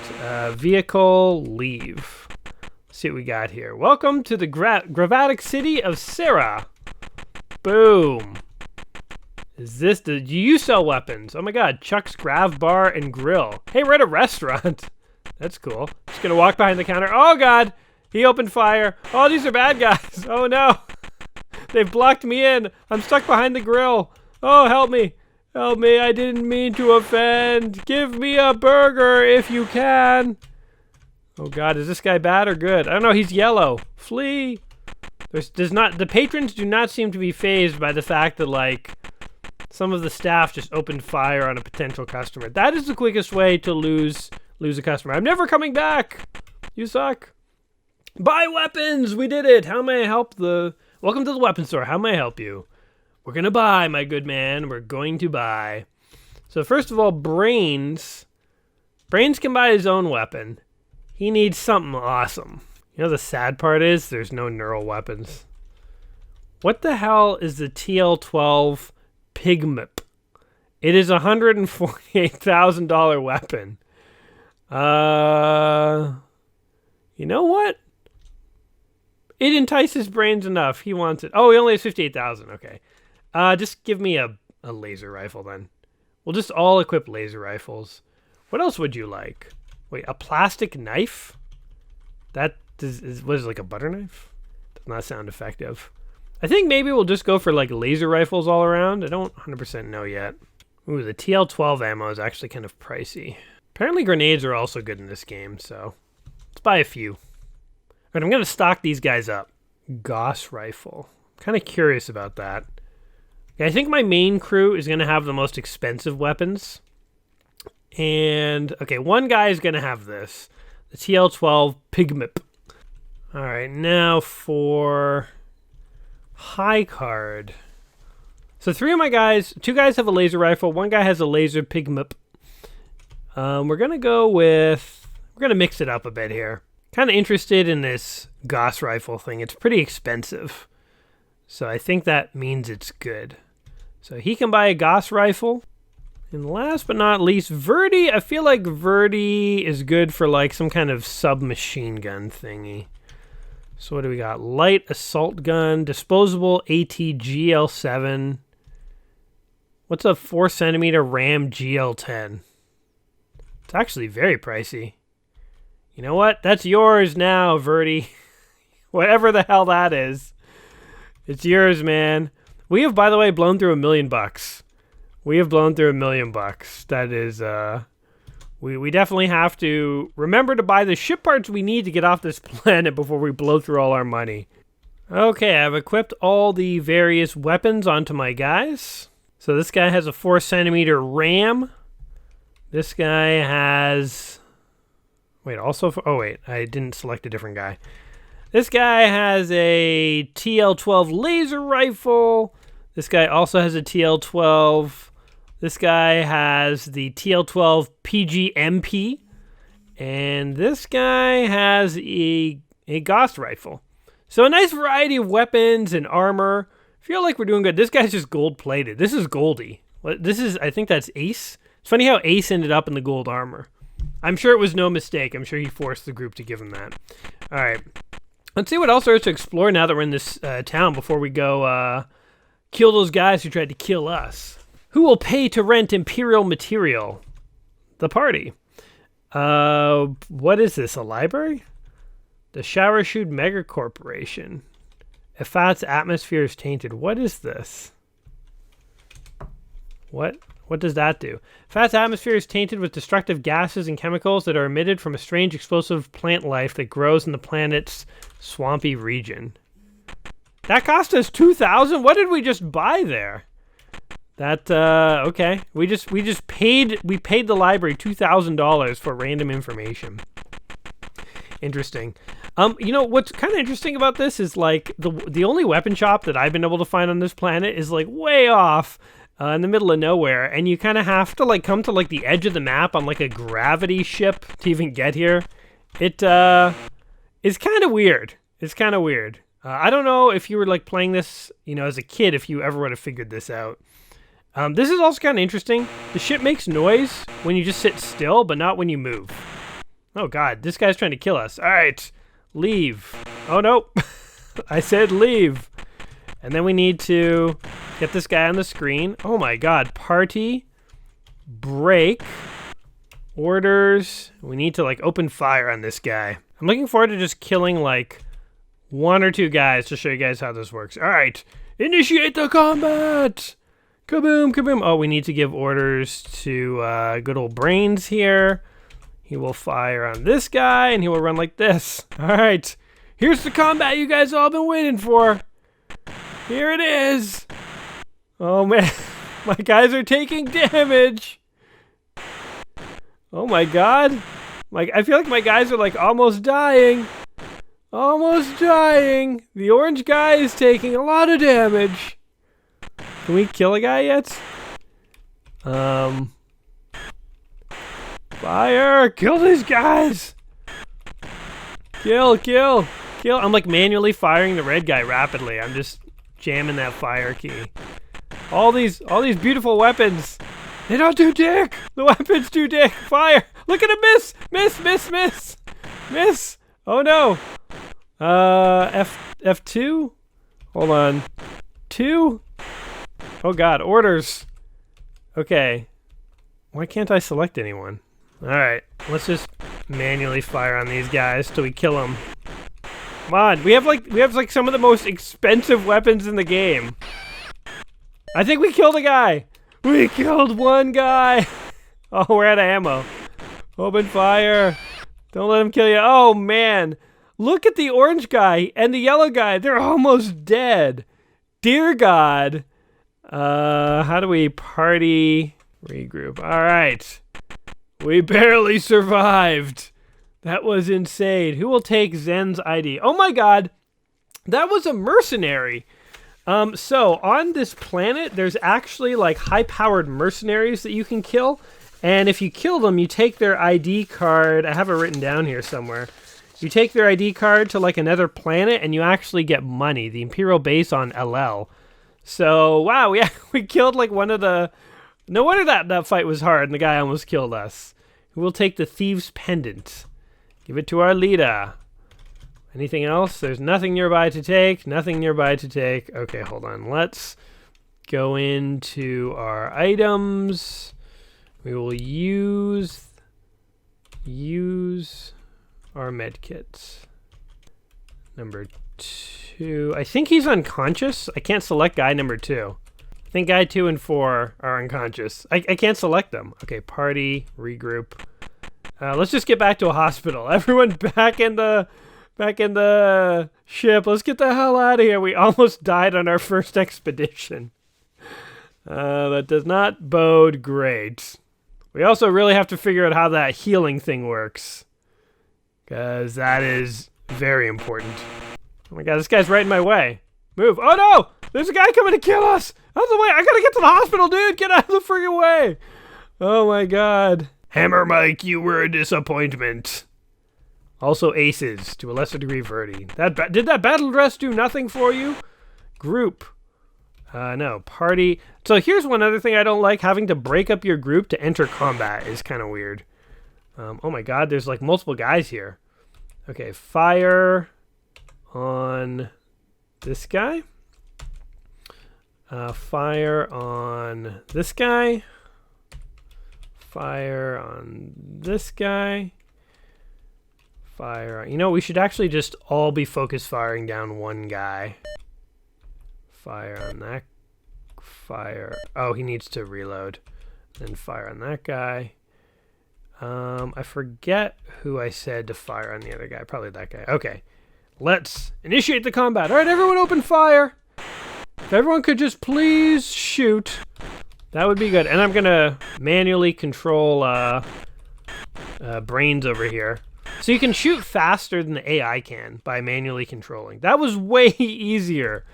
vehicle, leave. Let's see what we got here. Welcome to the Gravatic city of Sarah. Boom. Do you sell weapons? Oh my god, Chuck's Grav Bar and Grill. Hey, we're at a restaurant. That's cool. Just gonna walk behind the counter. Oh god, he opened fire. Oh, these are bad guys. Oh no. They've blocked me in. I'm stuck behind the grill. Oh, help me. Help me, I didn't mean to offend. Give me a burger if you can. Oh god, is this guy bad or good? I don't know, he's yellow. Flee. The patrons do not seem to be fazed by the fact that, like, some of the staff just opened fire on a potential customer. That is the quickest way to lose a customer. I'm never coming back. You suck. Buy weapons! We did it! How may I help Welcome to the weapon store. How may I help you? We're gonna buy, my good man. We're going to buy. So first of all, Brains can buy his own weapon. He needs something awesome. You know the sad part is there's no neural weapons. What the hell is the TL-12 Pigmip? It is a $148,000 weapon. You know what? It entices Brains enough. He wants it. Oh, he only has 58,000. Okay. Just give me a laser rifle then. We'll just all equip laser rifles. What else would you like? Wait, a plastic knife? What is it, like a butter knife? Does not sound effective. I think maybe we'll just go for like laser rifles all around. I don't 100% know yet. Ooh, the TL-12 ammo is actually kind of pricey. Apparently grenades are also good in this game, so let's buy a few. All right, I'm going to stock these guys up. Gauss rifle. I'm kind of curious about that. Okay, I think my main crew is going to have the most expensive weapons. And, okay, one guy is going to have this. The TL-12 Pigmip. All right, now for high card. So two guys have a laser rifle. One guy has a laser Pigmip. We're going to mix it up a bit here. Kind of interested in this Gauss rifle thing. It's pretty expensive. So I think that means it's good. So he can buy a Gauss rifle. And last but not least, Verdi. I feel like Verdi is good for like some kind of submachine gun thingy. So what do we got? Light assault gun, disposable AT-GL7. What's a 4cm RAM GL10? It's actually very pricey. You know what? That's yours now, Verdi. Whatever the hell that is. It's yours, man. We have, by the way, blown through $1 million. We have blown through $1 million. That is, we definitely have to remember to buy the ship parts we need to get off this planet before we blow through all our money. Okay, I've equipped all the various weapons onto my guys. So this guy has a 4cm RAM. This guy has... Wait, also... Oh, wait, I didn't select a different guy. This guy has a TL-12 laser rifle. This guy also has a TL-12. This guy has the TL-12 PGMP. And this guy has a Gauss rifle. So a nice variety of weapons and armor. Feel like we're doing good. This guy's just gold plated. This is Goldie. This is, I think that's Ace. It's funny how Ace ended up in the gold armor. I'm sure it was no mistake. I'm sure he forced the group to give him that. All right. Let's see what else there is to explore now that we're in this town before we go kill those guys who tried to kill us. Who will pay to rent Imperial material? The party. What is this, a library? The Shower Shoot Mega Corporation. If Fat's atmosphere is tainted, what is this? What does that do? Fat's atmosphere is tainted with destructive gases and chemicals that are emitted from a strange explosive plant life that grows in the planet's swampy region. That cost us 2,000? What did we just buy there? That, okay. We paid the library $2,000 for random information. Interesting. You know, what's kind of interesting about this is, like, the only weapon shop that I've been able to find on this planet is, like, way off in the middle of nowhere, and you kind of have to, like, come to, like, the edge of the map on, like, a gravity ship to even get here. It, is kind of weird. It's kind of weird. I don't know if you were, like, playing this, you know, as a kid, if you ever would have figured this out. This is also kind of interesting. The ship makes noise when you just sit still, but not when you move. Oh, God, this guy's trying to kill us. All right, leave. Oh, no. I said leave. And then we need to get this guy on the screen. Oh, my God. Party. Break. Orders. We need to, like, open fire on this guy. I'm looking forward to just killing, like, 1 or 2 guys to show you guys how this works. All right. Initiate the combat. Kaboom, kaboom. Oh, we need to give orders to good old Brains here. He will fire on this guy, and he will run like this. All right. Here's the combat you guys all been waiting for. Here it is. Oh, man. My guys are taking damage. Oh, my God. I feel like my guys are, like, almost dying. Almost dying. The orange guy is taking a lot of damage. Can we kill a guy yet? Fire! Kill these guys! Kill, kill, kill. I'm like manually firing the red guy rapidly. I'm just jamming that fire key. All these beautiful weapons. They don't do dick! The weapons do dick! Fire! Look at him miss! Miss, miss, miss! Miss! Oh no! F2? Hold on. 2? Oh God, orders. Okay. Why can't I select anyone? Alright, let's just manually fire on these guys till we kill them. Come on, we have like some of the most expensive weapons in the game. I think we killed a guy. We killed 1 guy. Oh, we're out of ammo. Open fire. Don't let him kill you. Oh man, look at the orange guy and the yellow guy. They're almost dead. Dear God. How do we party regroup? All right. We barely survived. That was insane. Who will take Zen's ID? Oh my God. That was a mercenary. So on this planet, there's actually like high-powered mercenaries that you can kill. And if you kill them, you take their ID card. I have it written down here somewhere. You take their ID card to like another planet and you actually get money. The Imperial base on LL. So, wow, we killed like one of the... No wonder that fight was hard and the guy almost killed us. We'll take the Thieves' Pendant. Give it to our leader. Anything else? There's nothing nearby to take. Nothing nearby to take. Okay, hold on. Let's go into our items. We will use our medkits. Number 2. I think he's unconscious. I can't select guy number 2. I think guy 2 and 4 are unconscious. I can't select them. Okay, party, regroup. Let's just get back to a hospital. Everyone back in the ship. Let's get the hell out of here. We almost died on our first expedition. That does not bode great. We also really have to figure out how that healing thing works. Because that is very important. Oh my God, this guy's right in my way. Move. Oh no! There's a guy coming to kill us! Out of the way! I gotta get to the hospital, dude! Get out of the friggin' way! Oh my God. Hammer Mike, you were a disappointment. Also aces, to a lesser degree Verdi. Did that battle dress do nothing for you? Group. No, party. So here's one other thing I don't like. Having to break up your group to enter combat is kind of weird. Oh my god, there's like multiple guys here. Okay, fire on this guy. Fire on this guy. Fire on this guy. Fire. You know, we should actually just all be focus firing down one guy. Fire on that. Fire. Oh, he needs to reload. Then fire on that guy. I forget who I said to fire on the other guy. Probably that guy. Okay. Let's initiate the combat. All right, everyone open fire. If everyone could just please shoot, that would be good. And I'm going to manually control brains over here. So you can shoot faster than the AI can by manually controlling. That was way easier.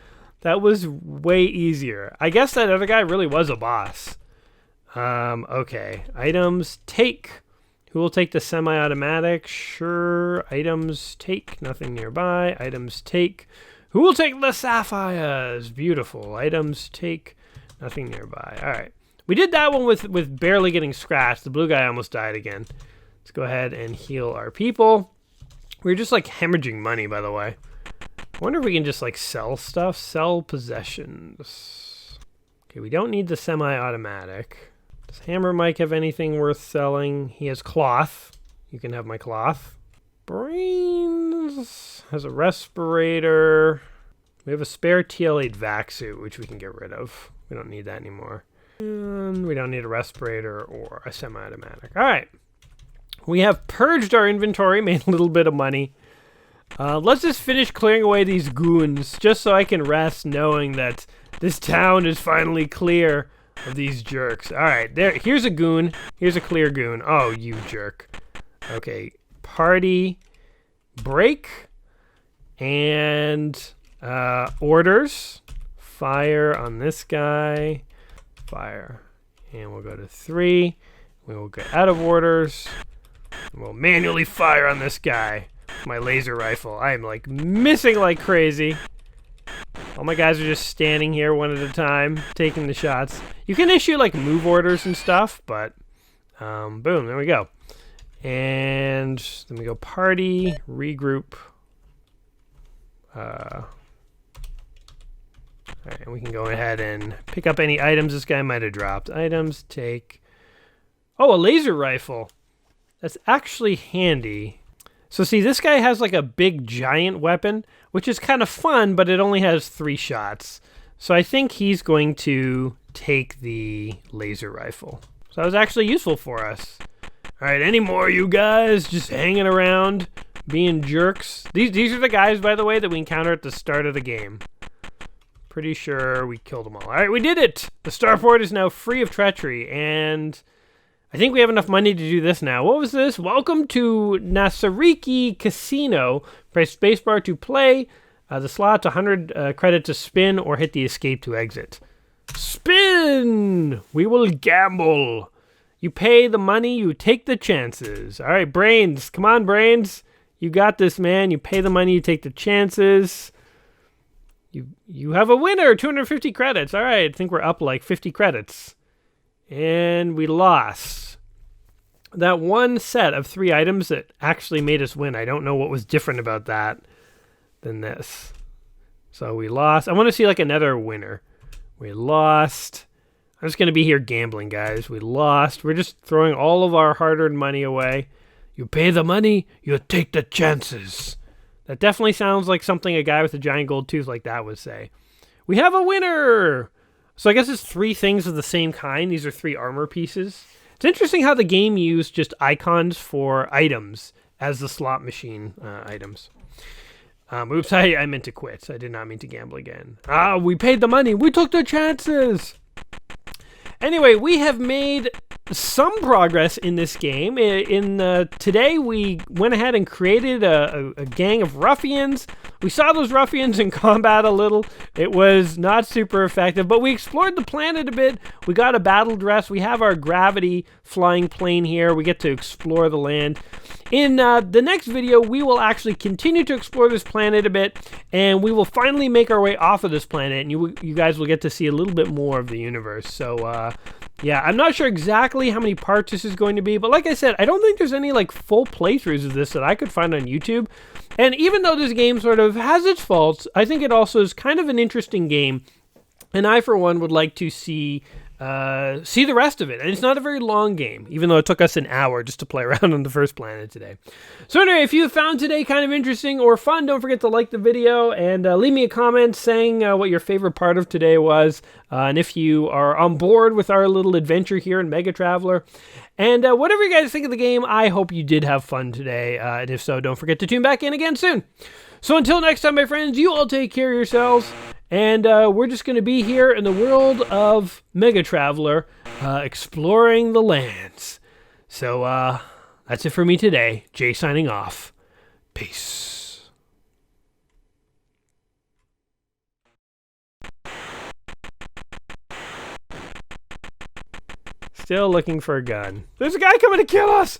That was way easier. I guess that other guy really was a boss. Okay. Items, take. Who will take the semi-automatic? Sure. Items, take. Nothing nearby. Items, take. Who will take the sapphires? Beautiful. Items, take. Nothing nearby. All right. We did that one with barely getting scratched. The blue guy almost died again. Let's go ahead and heal our people. We were just like hemorrhaging money, by the way. I wonder if we can just like sell stuff. Sell possessions. Okay, we don't need the semi-automatic. Does Hammer Mike have anything worth selling? He has cloth. You can have my cloth. Brains has a respirator. We have a spare TL8 vac suit, which we can get rid of. We don't need that anymore. And we don't need a respirator or a semi-automatic. All right. We have purged our inventory, made a little bit of money. Let's just finish clearing away these goons, just so I can rest knowing that this town is finally clear of these jerks. All right, here's a goon. Here's a clear goon. Oh, you jerk. Okay, party, break, and orders. Fire on this guy. Fire. And we'll go to 3. We will get out of orders. And we'll manually fire on this guy. My laser rifle. I am like missing like crazy. All my guys are just standing here one at a time, taking the shots. You can issue like move orders and stuff, but boom, there we go. And then we go party, regroup. All right, and we can go ahead and pick up any items this guy might have dropped. Items, take. Oh, a laser rifle. That's actually handy. So see, this guy has like a big giant weapon, which is kind of fun, but it only has 3 shots. So I think he's going to take the laser rifle. So that was actually useful for us. All right, any more you guys just hanging around, being jerks? These are the guys, by the way, that we encounter at the start of the game. Pretty sure we killed them all. All right, we did it! The starport is now free of treachery, and I think we have enough money to do this now. What was this? Welcome to Nasariki Casino. Press spacebar to play. The slot's 100 credit to spin or hit the escape to exit. Spin! We will gamble. You pay the money, you take the chances. All right, Brains. Come on, Brains. You got this, man. You pay the money, you take the chances. You have a winner, 250 credits. All right, I think we're up like 50 credits. And we lost. That one set of 3 items that actually made us win. I don't know what was different about that than this. So we lost. I want to see like another winner. We lost. I'm just going to be here gambling, guys. We lost. We're just throwing all of our hard-earned money away. You pay the money, you take the chances. That definitely sounds like something a guy with a giant gold tooth like that would say. We have a winner! So I guess it's 3 things of the same kind. These are 3 armor pieces. It's interesting how the game used just icons for items as the slot machine items. Oops, I meant to quit. I did not mean to gamble again. We paid the money. We took the chances. Anyway, we have made some progress in this game. Today, we went ahead and created a gang of ruffians. We saw those ruffians in combat a little. It was not super effective, but we explored the planet a bit. We got a battle dress. We have our gravity flying plane here. We get to explore the land. In the next video, we will actually continue to explore this planet a bit, and we will finally make our way off of this planet, and you guys will get to see a little bit more of the universe. So, yeah, I'm not sure exactly how many parts this is going to be, but like I said, I don't think there's any like full playthroughs of this that I could find on YouTube. And even though this game sort of has its faults, I think it also is kind of an interesting game. And I, for one, would like to see the rest of it. And it's not a very long game, even though it took us an hour just to play around on the first planet today. So anyway, if you found today kind of interesting or fun, don't forget to like the video and leave me a comment saying what your favorite part of today was. And if you are on board with our little adventure here in MegaTraveller. And whatever you guys think of the game, I hope you did have fun today. And if so, don't forget to tune back in again soon. So until next time, my friends, you all take care of yourselves. And we're just going to be here in the world of MegaTraveller, exploring the lands. So that's it for me today. Jay signing off. Peace. Still looking for a gun. There's a guy coming to kill us!